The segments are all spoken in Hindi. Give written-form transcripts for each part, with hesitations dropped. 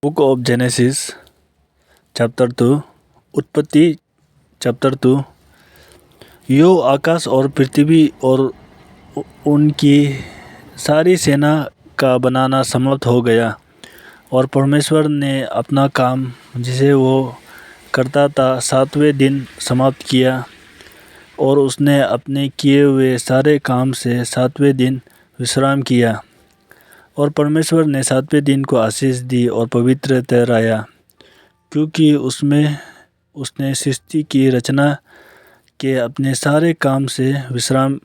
बुक ऑफ जेनेसिस चैप्टर 2 उत्पत्ति चैप्टर 2। यो आकाश और पृथ्वी और उनकी सारी सेना का बनाना समाप्त हो गया और परमेश्वर ने अपना काम जिसे वो करता था 7वें दिन समाप्त किया और उसने अपने किए हुए सारे काम से 7वें दिन विश्राम किया। और परमेश्वर ने 7वें दिन को आशीष दी और पवित्र ठहराया, क्योंकि उसमें उसने सृष्टि की रचना के अपने सारे काम से विश्राम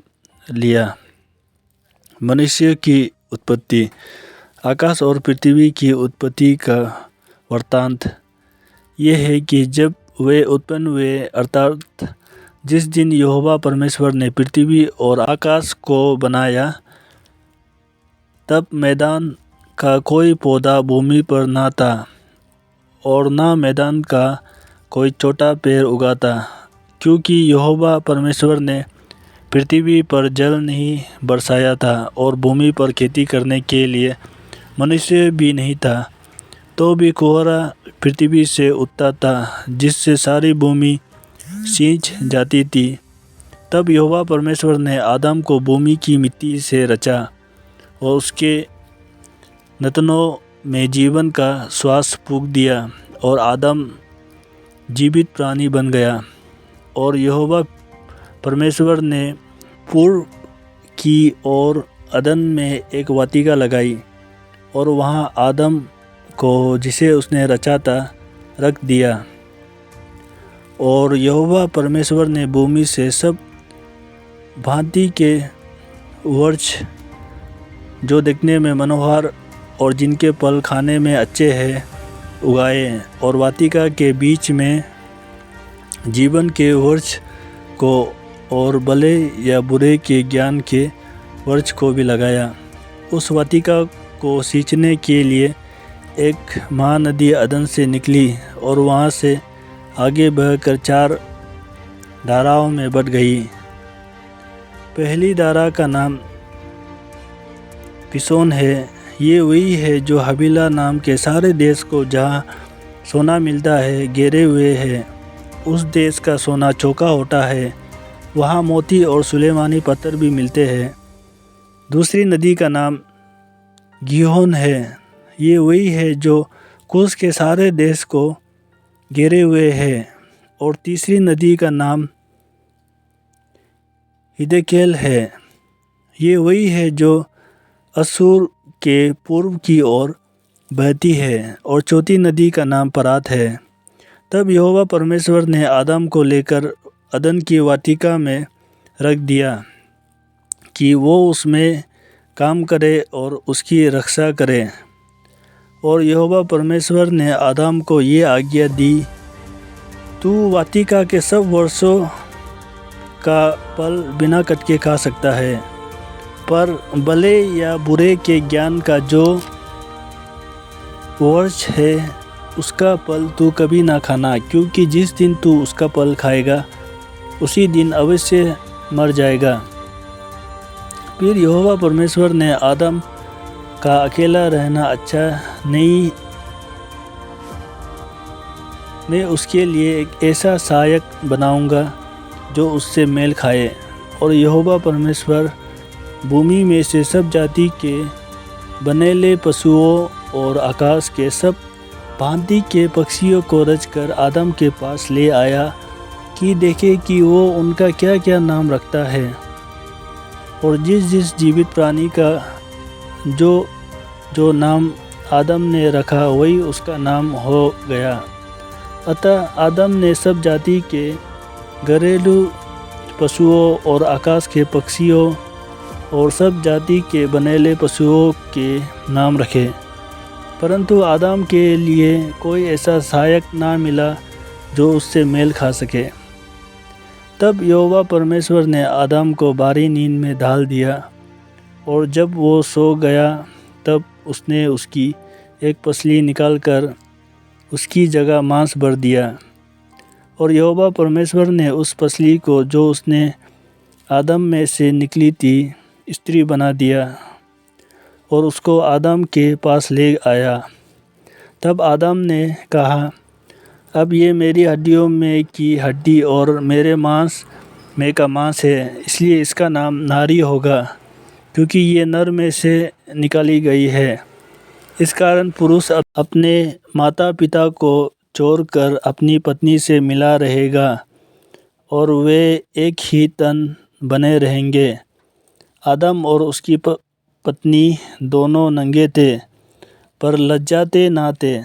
लिया। मनुष्य की उत्पत्ति। आकाश और पृथ्वी की उत्पत्ति का वृत्तांत ये है कि जब वे उत्पन्न हुए, अर्थात जिस दिन यहोवा परमेश्वर ने पृथ्वी और आकाश को बनाया, तब मैदान का कोई पौधा भूमि पर न था और न मैदान का कोई छोटा पेड़ उगा था, क्योंकि यहोवा परमेश्वर ने पृथ्वी पर जल नहीं बरसाया था और भूमि पर खेती करने के लिए मनुष्य भी नहीं था। तो भी कोहरा पृथ्वी से उठता था, जिससे सारी भूमि सींच जाती थी। तब यहोवा परमेश्वर ने आदम को भूमि की मिट्टी से रचा और उसके नथनों में जीवन का श्वास फूंक दिया और आदम जीवित प्राणी बन गया। और यहोवा परमेश्वर ने पूर्व की ओर अदन में एक वाटिका लगाई और वहाँ आदम को, जिसे उसने रचा था, रख दिया। और यहोवा परमेश्वर ने भूमि से सब भांति के वृक्ष जो दिखने में मनोहर और जिनके फल खाने में अच्छे हैं उगाए, और वाटिका के बीच में जीवन के वृक्ष को और भले या बुरे के ज्ञान के वृक्ष को भी लगाया। उस वाटिका को सींचने के लिए एक महानदी अदन से निकली और वहाँ से आगे बहकर 4 धाराओं में बट गई। पहली धारा का नाम पिसोन है। ये वही है जो हबीला नाम के सारे देश को, जहाँ सोना मिलता है, घेरे हुए है। उस देश का सोना चौका होता है, वहाँ मोती और सुलेमानी पत्थर भी मिलते हैं। दूसरी नदी का नाम गीहोन है। ये वही है जो कुश के सारे देश को घेरे हुए है। और तीसरी नदी का नाम हिद्देकेल है। ये वही है जो अश्शूर के पूर्व की ओर बहती है। और चौथी नदी का नाम परात है। तब यहोवा परमेश्वर ने आदम को लेकर अदन की वाटिका में रख दिया कि वो उसमें काम करे और उसकी रक्षा करे। और यहोवा परमेश्वर ने आदम को ये आज्ञा दी, तू वाटिका के सब वृक्षों का फल बिना कटके खा सकता है, पर भले या बुरे के ज्ञान का जो वृक्ष है उसका फल तू कभी ना खाना, क्योंकि जिस दिन तू उसका फल खाएगा उसी दिन अवश्य मर जाएगा। फिर यहोवा परमेश्वर ने आदम का अकेला रहना अच्छा नहीं, मैं उसके लिए एक ऐसा सहायक बनाऊंगा जो उससे मेल खाए। और यहोवा परमेश्वर भूमि में से सब जाति के बनेले पशुओं और आकाश के सब भांति के पक्षियों को रचकर आदम के पास ले आया कि देखे कि वो उनका क्या क्या नाम रखता है। और जिस जिस जीवित प्राणी का जो जो नाम आदम ने रखा वही उसका नाम हो गया। अतः आदम ने सब जाति के घरेलू पशुओं और आकाश के पक्षियों और सब जाति के बनेले पशुओं के नाम रखे। परंतु आदम के लिए कोई ऐसा सहायक ना मिला जो उससे मेल खा सके। तब यहोवा परमेश्वर ने आदम को भारी नींद में डाल दिया, और जब वो सो गया तब उसने उसकी एक पसली निकालकर उसकी जगह मांस भर दिया। और यहोवा परमेश्वर ने उस पसली को, जो उसने आदम में से निकली थी, स्त्री बना दिया और उसको आदम के पास ले आया। तब आदम ने कहा, अब ये मेरी हड्डियों में की हड्डी और मेरे मांस में का मांस है, इसलिए इसका नाम नारी होगा, क्योंकि ये नर में से निकाली गई है। इस कारण पुरुष अपने माता पिता को छोड़कर अपनी पत्नी से मिला रहेगा और वे एक ही तन बने रहेंगे। आदम और उसकी पत्नी दोनों नंगे थे, पर लज्जाते ना थे।